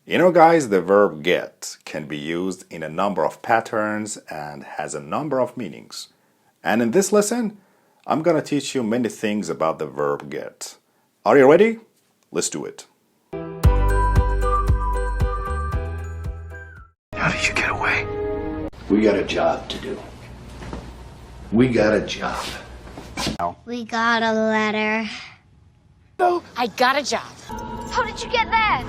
Guys, the verb get can be used in a number of patterns and has a number of meanings. And in this lesson, I'm going to teach you many things about the verb get. Are you ready? Let's do it. How did you get away? We got a job to do. We got a job. We got a letter. No, I got a job. How did you get there?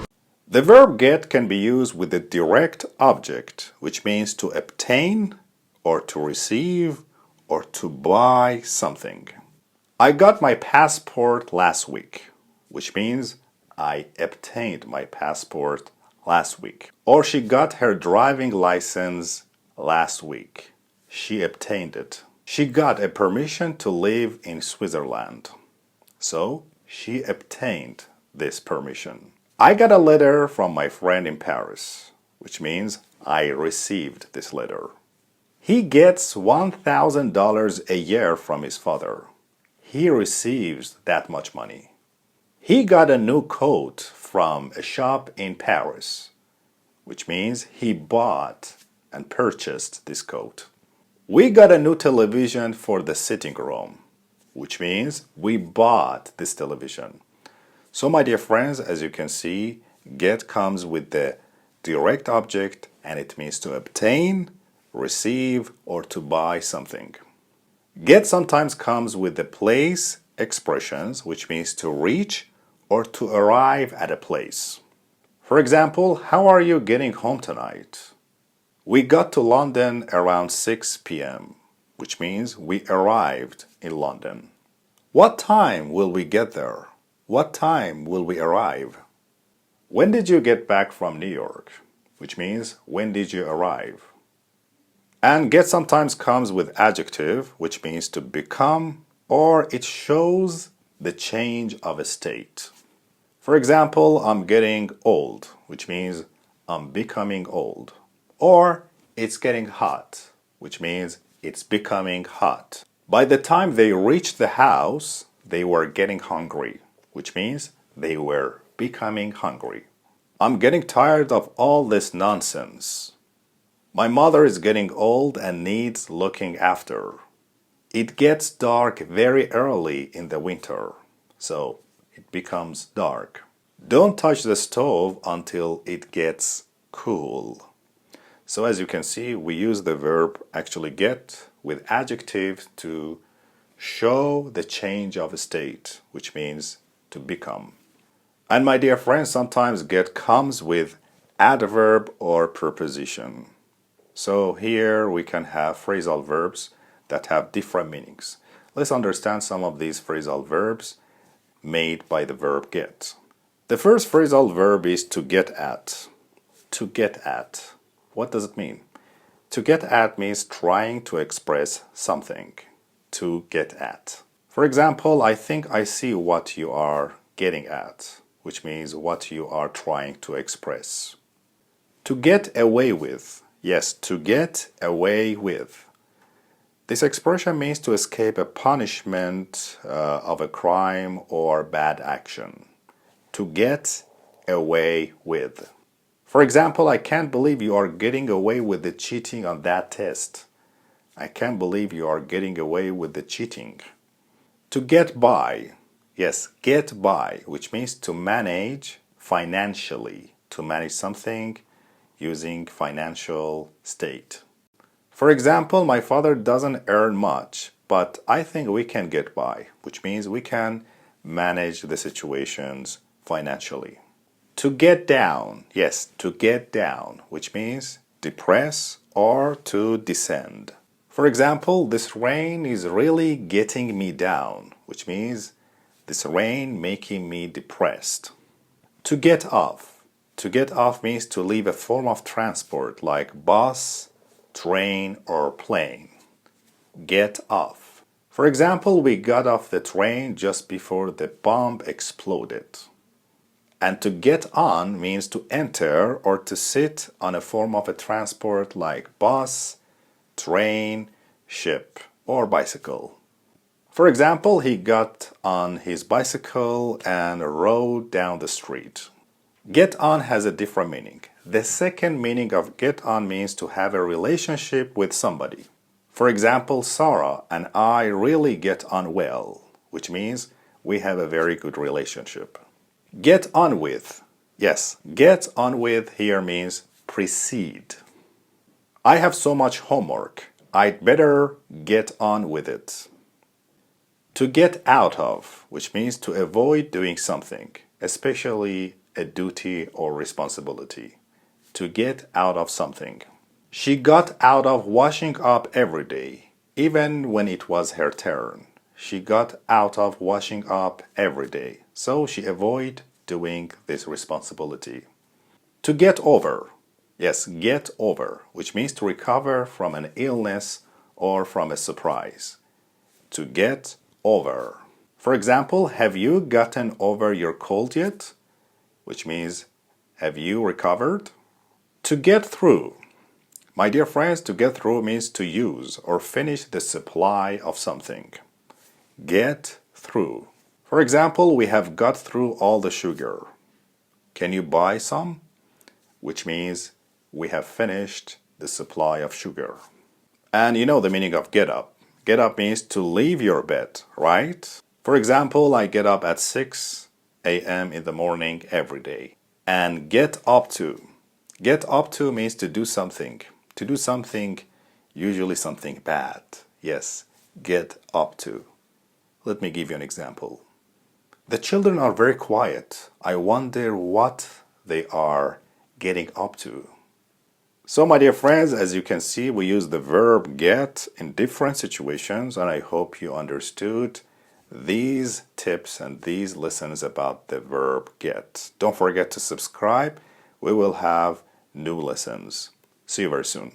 The verb get can be used with the direct object, which means to obtain or to receive or to buy something. I got my passport last week, which means I obtained my passport last week. Or she got her driving license last week. She obtained it. She got a permission to live in Switzerland. So she obtained this permission. I got a letter from my friend in Paris, which means I received this letter. He gets $1,000 a year from his father. He receives that much money. He got a new coat from a shop in Paris, which means he bought and purchased this coat. We got a new television for the sitting room, which means we bought this television. So my dear friends, as you can see, get comes with the direct object and it means to obtain, receive, or to buy something. Get sometimes comes with the place expressions, which means to reach or to arrive at a place. For example, how are you getting home tonight? We got to London around 6 p.m., which means we arrived in London. What time will we get there? What time will we arrive? When did you get back from New York? Which means, when did you arrive? And get sometimes comes with adjective, which means to become, or it shows the change of a state. For example, I'm getting old, which means I'm becoming old. Or it's getting hot, which means it's becoming hot. By the time they reached the house, they were getting hungry, which means they were becoming hungry. I'm getting tired of all this nonsense. My mother is getting old and needs looking after. It gets dark very early in the winter, so it becomes dark. Don't touch the stove until it gets cool. So as you can see, we use the verb actually get with adjective to show the change of a state, which means to become. And my dear friends, sometimes get comes with adverb or preposition. So here we can have phrasal verbs that have different meanings. Let's understand some of these phrasal verbs made by the verb get. The first phrasal verb is to get at. To get at. What does it mean? To get at means trying to express something. To get at. For example, I think I see what you are getting at, which means what you are trying to express. To get away with. Yes, to get away with. This expression means to escape a punishment of a crime or bad action. To get away with. For example, I can't believe you are getting away with the cheating on that test. I can't believe you are getting away with the cheating. To get by. Yes, get by, which means to manage financially. To manage something using financial state. For example, my father doesn't earn much, but I think we can get by, which means we can manage the situations financially. To get down. Yes, to get down, which means depress or to descend. For example, this rain is really getting me down, which means this rain making me depressed. To get off. To get off means to leave a form of transport like bus, train, or plane. Get off. For example, we got off the train just before the bomb exploded. And to get on means to enter or to sit on a form of a transport like bus, train, ship, or bicycle. For example, he got on his bicycle and rode down the street. Get on has a different meaning. The second meaning of get on means to have a relationship with somebody. For example, Sarah and I really get on well, which means we have a very good relationship. Get on with. Yes, get on with here means proceed. I have so much homework. I'd better get on with it. To get out of, which means to avoid doing something, especially a duty or responsibility. To get out of something. She got out of washing up every day, even when it was her turn. She got out of washing up every day, so she avoided doing this responsibility. To get over. Yes, get over, which means to recover from an illness or from a surprise. To get over. For example, have you gotten over your cold yet? Which means, have you recovered? To get through. My dear friends, to get through means to use or finish the supply of something. Get through. For example, we have got through all the sugar. Can you buy some? Which means we have finished the supply of sugar. And you know the meaning of get up. Get up means to leave your bed, right? For example, I get up at 6 a.m. in the morning every day. And get up to. Get up to means to do something. To do something, usually something bad. Yes, get up to. Let me give you an example. The children are very quiet. I wonder what they are getting up to. So, my dear friends, as you can see, we use the verb get in different situations, and I hope you understood these tips and these lessons about the verb get. Don't forget to subscribe. We will have new lessons. See you very soon.